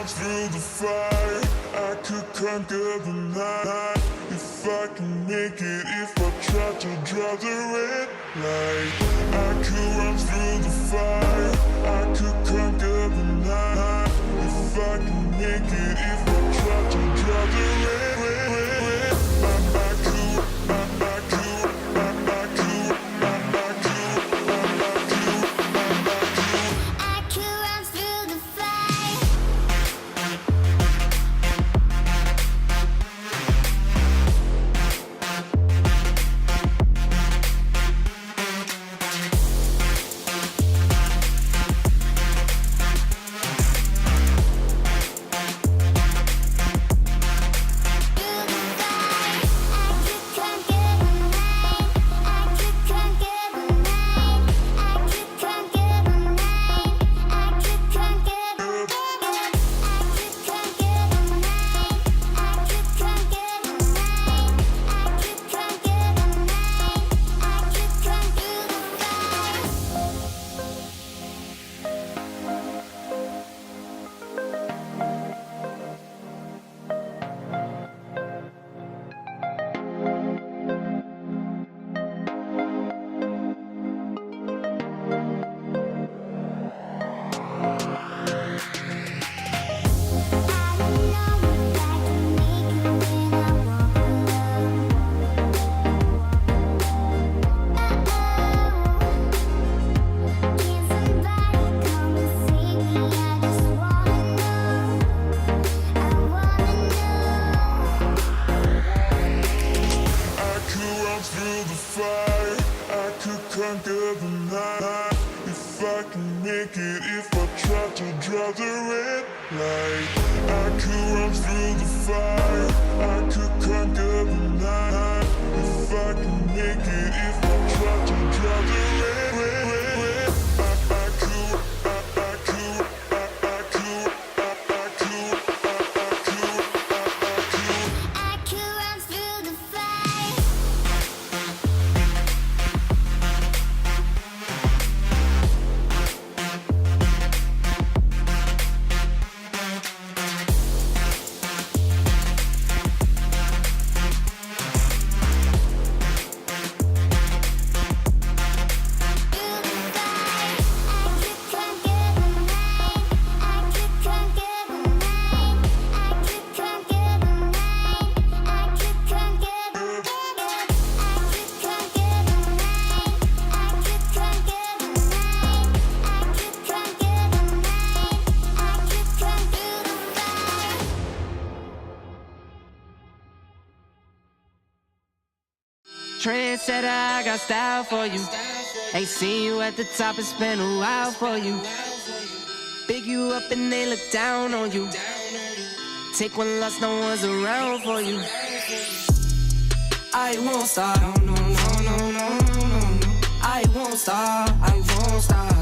run through the fire, I could conquer the night. If I can make it, if I try to draw the red light. I could run through the fire, I could conquer the night. If I can make it, if I try to draw the red, Trendsetter, I got style for you. Ain't seen you at the top, it's been a while for you. Big you up and they look down on you. Take one loss, no one's around for you. I won't stop, no, no, no, no, no, no. I won't stop, I won't stop.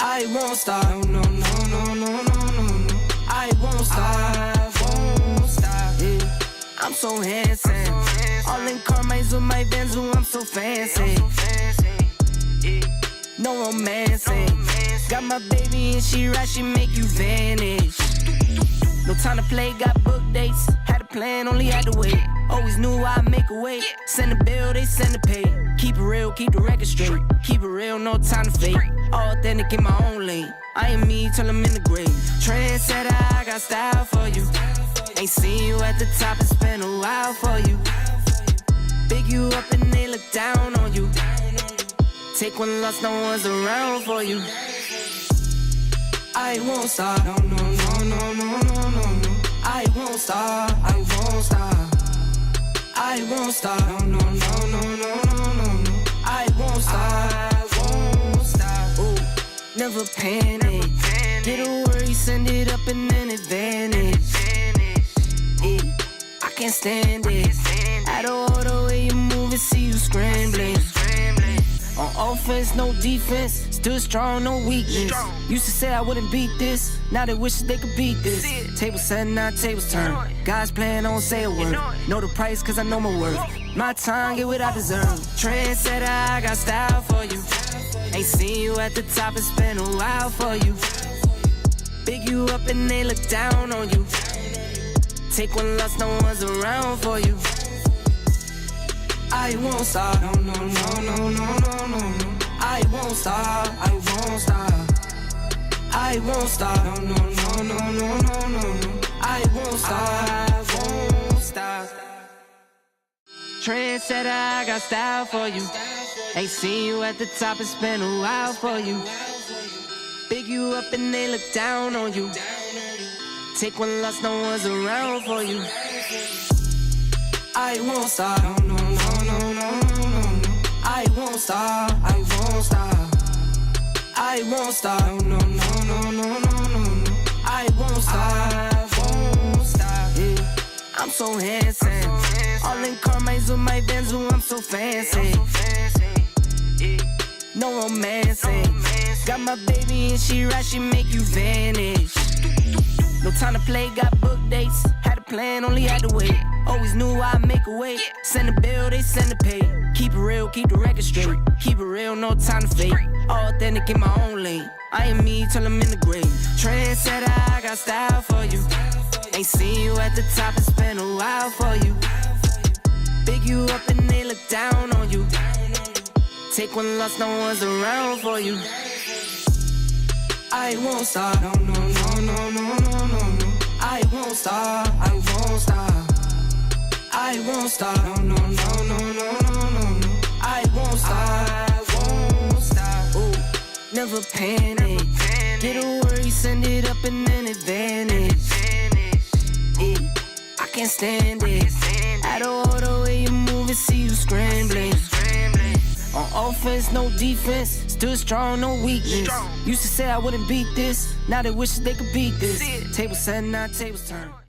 I won't stop, no, no, no, no, no, no, no. I won't stop, won't stop. Yeah. I'm so handsome. All in Carmine's with my Benz, I'm so fancy. No romancing. Got my baby and she right, she make you vanish. No time to play, got book dates. Had a plan, only had to wait. Always knew I'd make a way. Send a bill, they send a pay. Keep it real, keep the record straight. Keep it real, no time to fake. All authentic in my own lane. I am me till I'm in the grave. Trendsetter, I got style for you. Ain't seen you at the top, it's been a while for you. Big you up and they look down on you. Take one loss, no one's around for you. I won't stop, no, no, no, no, no, no, no, no. I won't stop, I won't stop. I won't stop, no, no, no, no, no, no, no. I won't stop, I won't stop. Ooh, never panic. Get a worry, send it up and then advantage. Yeah, I can't stand it. Out of order way you move and see you scrambling. On offense, no defense. Still strong, no weakness. Used to say I wouldn't beat this. Now they wish they could beat this. Tables set, now tables turn. God's plan, don't say a word. Know the price, cause I know my worth. My time, get what I deserve. Trendsetter, I got style for you. Ain't seen you at the top, it's been a while for you. Big you up and they look down on you. Take one loss, no one's around for you. I won't stop, no, no, no, no, no, no, no, no. I won't stop, I won't stop. I won't stop, no, no, no, no, no, no, no, no. I won't stop, I won't stop. Trendsetter, I got style for you. Ain't seen you at the top, it's been a while for you. Big you up and they look down on you. Take one loss, no one's around for you. I won't stop, no, no, no, no, no, no, no. I won't stop, I won't stop. I won't stop, no, no, no, no, no, no, no. I won't stop, I won't stop. Yeah. I'm so handsome. All in Carmine's with my Benz, ooh, I'm so fancy. No romancing. Got my baby and she right, she make you vanish. No time to play, got book dates. Had a plan, only had to wait. Always knew I'd make a way. Send a bill, they send a pay. Keep it real, keep the record straight. Keep it real, no time to fake. All authentic in my own lane. I am me till I'm in the grave. Trendsetter, I got style for you. Ain't seen you at the top, it's been a while for you. Big you up and they look down on you. Take one loss, no one's around for you. I won't stop, no, no, no, no, no, no, no, no. I won't stop, I won't stop. I won't stop, no, no, no, no, no, no, no, no. I won't stop, I won't stop. Ooh, never panic. Get a worry, send it up and then it vanish. Yeah, I can't stand it. Out of all the way you move and see you scrambling. On offense, no defense. Still strong, no weakness. Used to say I wouldn't beat this. Now they wish they could beat this. Tables set, now tables turn.